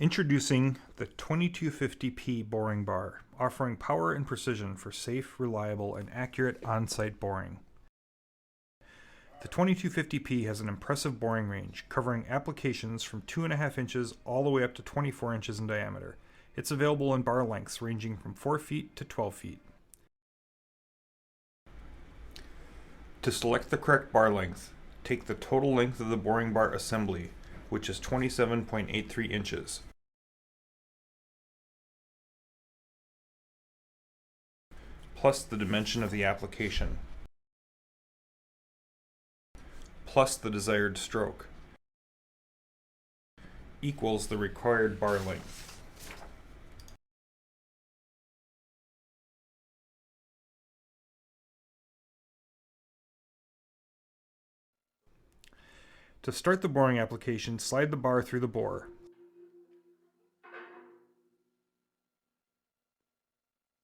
Introducing the 2250P boring bar, offering power and precision for safe, reliable, and accurate on-site boring. The 2250P has an impressive boring range, covering applications from 2.5 inches all the way up to 24 inches in diameter. It's available in bar lengths ranging from 4 feet to 12 feet. To select the correct bar length, take the total length of the boring bar assembly, which is 27.83 inches. Plus the dimension of the application, plus the desired stroke, equals the required bar length. To start the boring application, slide the bar through the bore.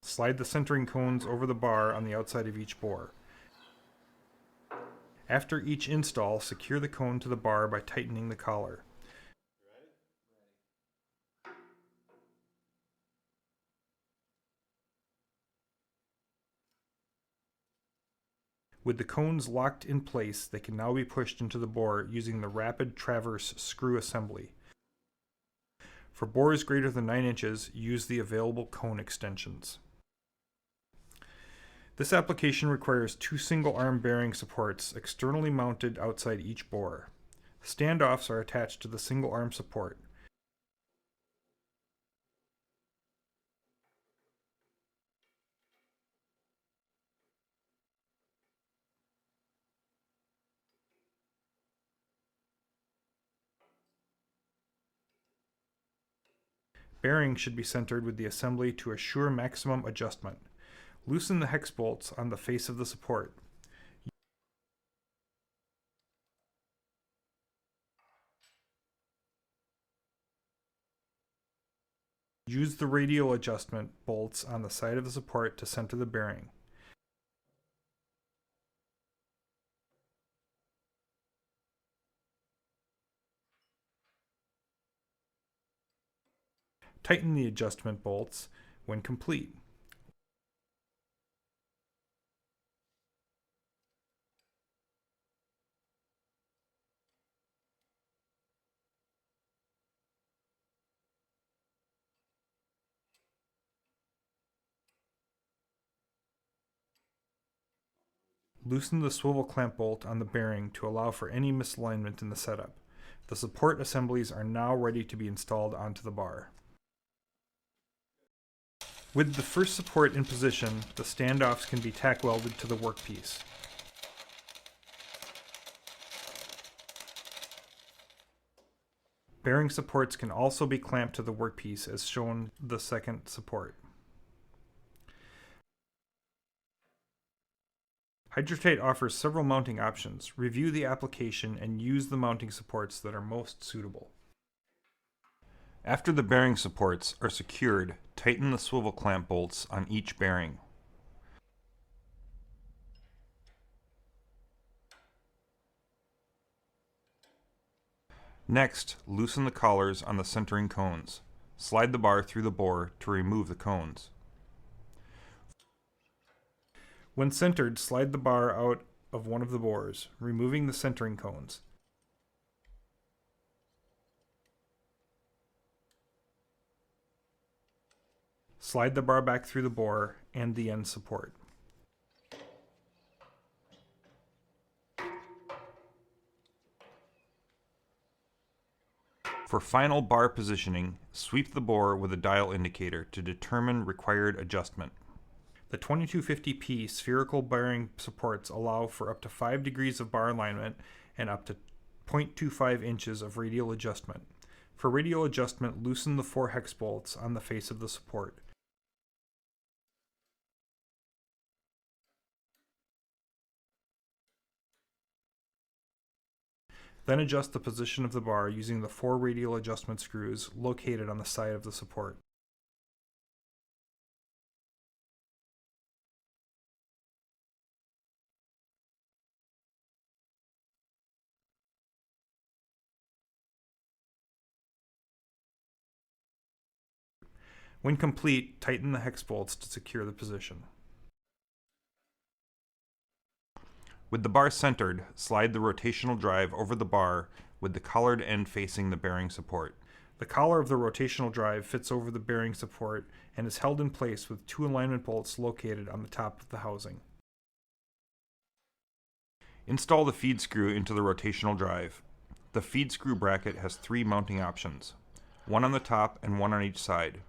Slide the centering cones over the bar on the outside of each bore. After each install, secure the cone to the bar by tightening the collar. With the cones locked in place, they can now be pushed into the bore using the rapid traverse screw assembly. For bores greater than 9 inches, use the available cone extensions. This application requires 2 single-arm bearing supports externally mounted outside each bore. Standoffs are attached to the single-arm support. Bearings should be centered with the assembly to assure maximum adjustment. Loosen the hex bolts on the face of the support. Use the radial adjustment bolts on the side of the support to center the bearing. Tighten the adjustment bolts when complete. Loosen the swivel clamp bolt on the bearing to allow for any misalignment in the setup. The support assemblies are now ready to be installed onto the bar. With the first support in position, the standoffs can be tack welded to the workpiece. Bearing supports can also be clamped to the workpiece as shown the second support. Hydrotate offers several mounting options. Review the application and use the mounting supports that are most suitable. After the bearing supports are secured, tighten the swivel clamp bolts on each bearing. Next, loosen the collars on the centering cones. Slide the bar through the bore to remove the cones. When centered, slide the bar out of one of the bores, removing the centering cones. Slide the bar back through the bore and the end support. For final bar positioning, sweep the bore with a dial indicator to determine required adjustment. The 2250P spherical bearing supports allow for up to 5 degrees of bar alignment and up to 0.25 inches of radial adjustment. For radial adjustment, loosen the 4 hex bolts on the face of the support. Then adjust the position of the bar using the 4 radial adjustment screws located on the side of the support. When complete, tighten the hex bolts to secure the position. With the bar centered, slide the rotational drive over the bar with the collared end facing the bearing support. The collar of the rotational drive fits over the bearing support and is held in place with 2 alignment bolts located on the top of the housing. Install the feed screw into the rotational drive. The feed screw bracket has 3 mounting options, one on the top and one on each side.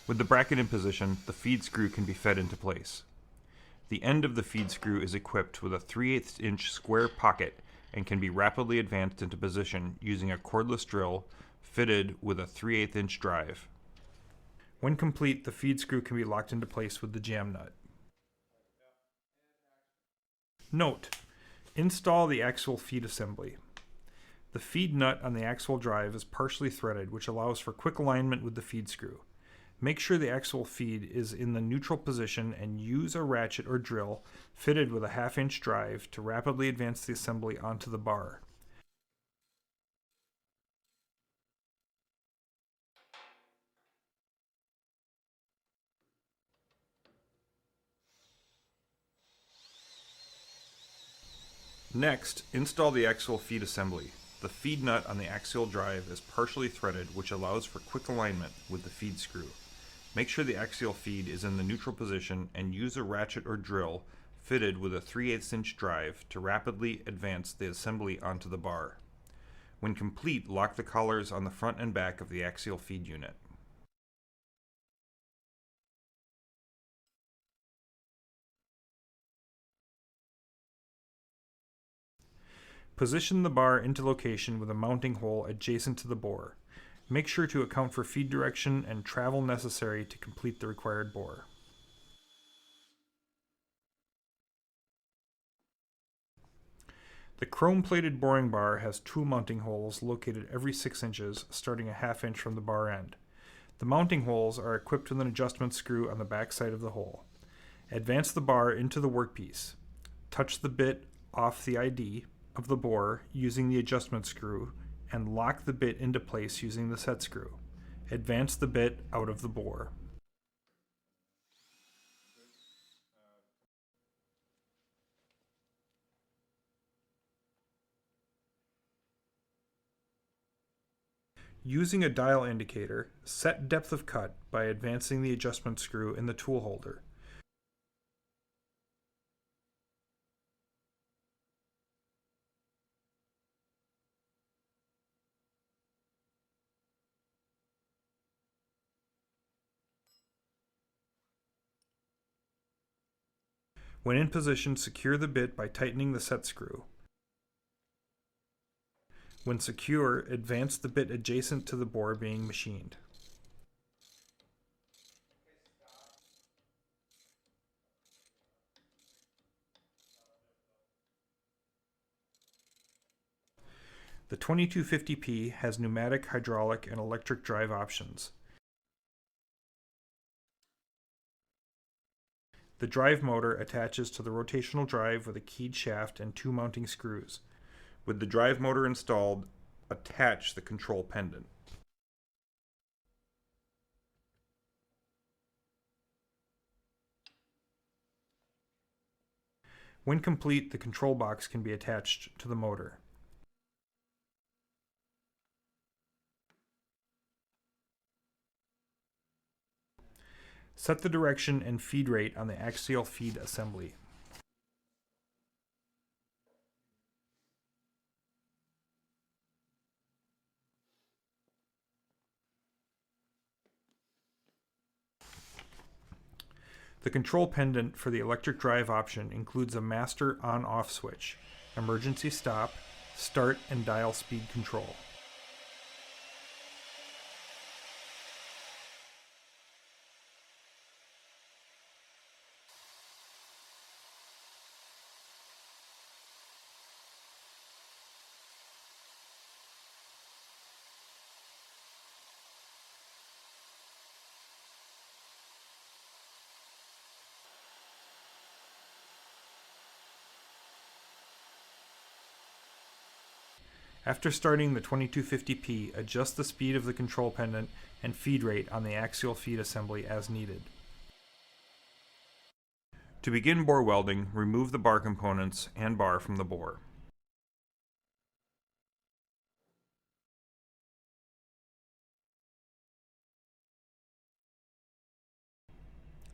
With the bracket in position, the feed screw can be fed into place. The end of the feed screw is equipped with a 3/8 inch square pocket and can be rapidly advanced into position using a cordless drill fitted with a 3/8 inch drive. When complete, the feed screw can be locked into place with the jam nut. Note: install the axle feed assembly. The feed nut on the axle drive is partially threaded, which allows for quick alignment with the feed screw. Make sure the axle feed is in the neutral position and use a ratchet or drill fitted with a 1/2 inch drive to rapidly advance the assembly onto the bar. Next, install the axle feed assembly. The feed nut on the axial drive is partially threaded, which allows for quick alignment with the feed screw. Make sure the axial feed is in the neutral position and use a ratchet or drill fitted with a 3/8 inch drive to rapidly advance the assembly onto the bar. When complete, lock the collars on the front and back of the axial feed unit. Position the bar into location with a mounting hole adjacent to the bore. Make sure to account for feed direction and travel necessary to complete the required bore. The chrome-plated boring bar has 2 mounting holes located every 6 inches, starting a 1/2 inch from the bar end. The mounting holes are equipped with an adjustment screw on the back side of the hole. Advance the bar into the workpiece. Touch the bit off the ID of the bore using the adjustment screw and lock the bit into place using the set screw. Advance the bit out of the bore. Using a dial indicator, set depth of cut by advancing the adjustment screw in the tool holder. When in position, secure the bit by tightening the set screw. When secure, advance the bit adjacent to the bore being machined. The 2250P has pneumatic, hydraulic, and electric drive options. The drive motor attaches to the rotational drive with a keyed shaft and 2 mounting screws. With the drive motor installed, attach the control pendant. When complete, the control box can be attached to the motor. Set the direction and feed rate on the axial feed assembly. The control pendant for the electric drive option includes a master on-off switch, emergency stop, start and dial speed control. After starting the 2250P, adjust the speed of the control pendant and feed rate on the axial feed assembly as needed. To begin bore welding, remove the bar components and bar from the bore.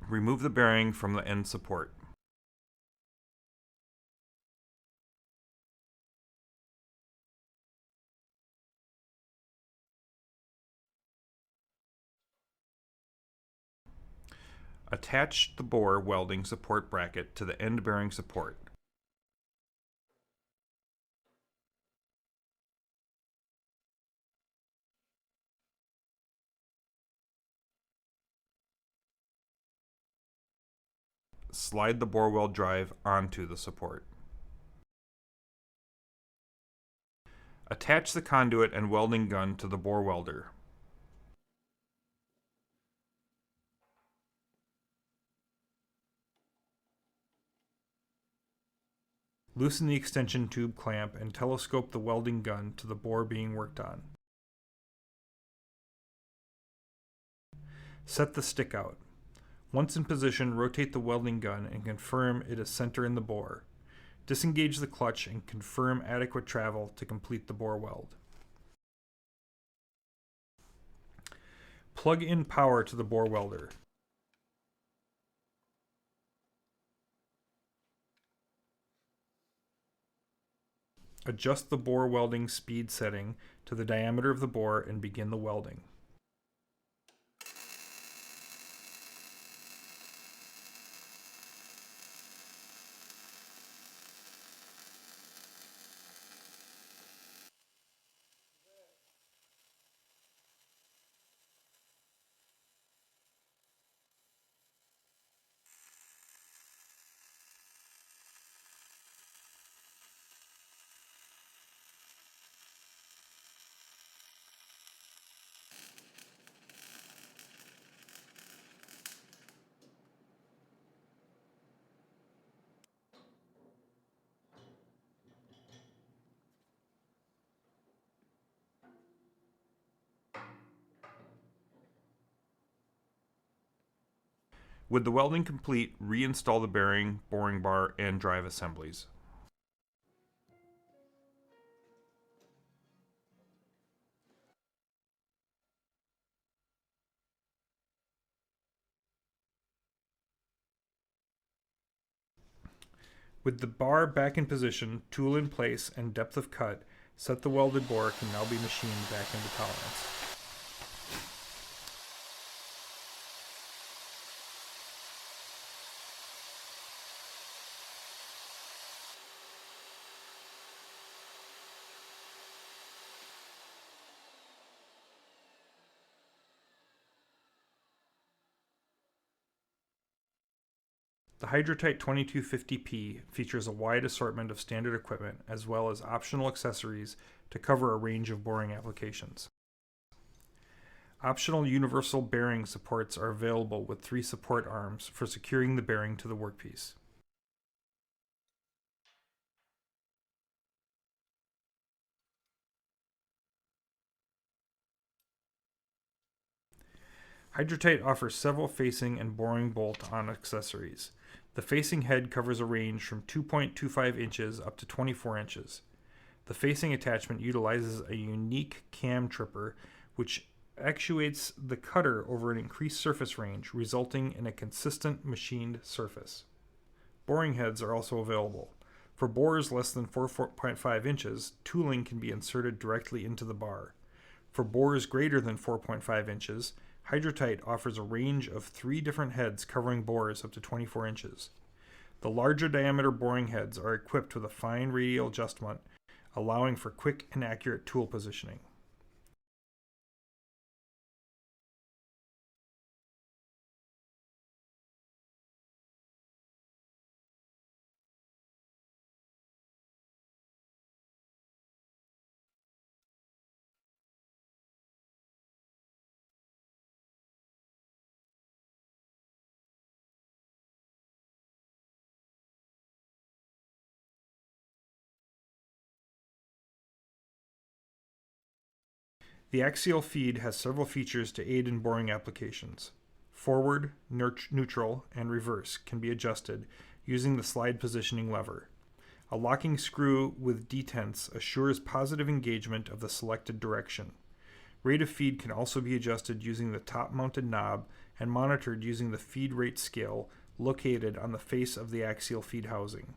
Remove the bearing from the end support. Attach the bore welding support bracket to the end bearing support. Slide the bore weld drive onto the support. Attach the conduit and welding gun to the bore welder. Loosen the extension tube clamp and telescope the welding gun to the bore being worked on. Set the stick out. Once in position, rotate the welding gun and confirm it is center in the bore. Disengage the clutch and confirm adequate travel to complete the bore weld. Plug in power to the bore welder. Adjust the bore welding speed setting to the diameter of the bore and begin the welding. With the welding complete, reinstall the bearing, boring bar, and drive assemblies. With the bar back in position, tool in place, and depth of cut, set the welded bore can now be machined back into tolerance. The Hydrotite 2250P features a wide assortment of standard equipment as well as optional accessories to cover a range of boring applications. Optional universal bearing supports are available with 3 support arms for securing the bearing to the workpiece. Hydrotite offers several facing and boring bolt-on accessories. The facing head covers a range from 2.25 inches up to 24 inches. The facing attachment utilizes a unique cam tripper which actuates the cutter over an increased surface range, resulting in a consistent machined surface. Boring heads are also available. For bores less than 4.5 inches, tooling can be inserted directly into the bar. For bores greater than 4.5 inches, Hydrotite offers a range of 3 different heads covering bores up to 24 inches. The larger diameter boring heads are equipped with a fine radial adjustment, allowing for quick and accurate tool positioning. The axial feed has several features to aid in boring applications. Forward, neutral, and reverse can be adjusted using the slide positioning lever. A locking screw with detents assures positive engagement of the selected direction. Rate of feed can also be adjusted using the top-mounted knob and monitored using the feed rate scale located on the face of the axial feed housing.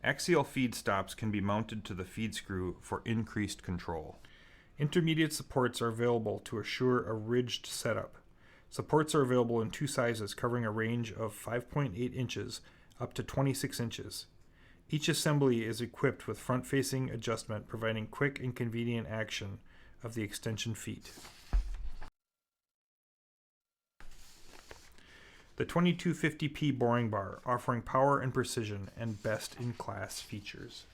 Axial feed stops can be mounted to the feed screw for increased control. Intermediate supports are available to assure a ridged setup. Supports are available in two sizes covering a range of 5.8 inches up to 26 inches. Each assembly is equipped with front-facing adjustment providing quick and convenient action of the extension feet. The 2250P boring bar, offering power and precision and best-in-class features.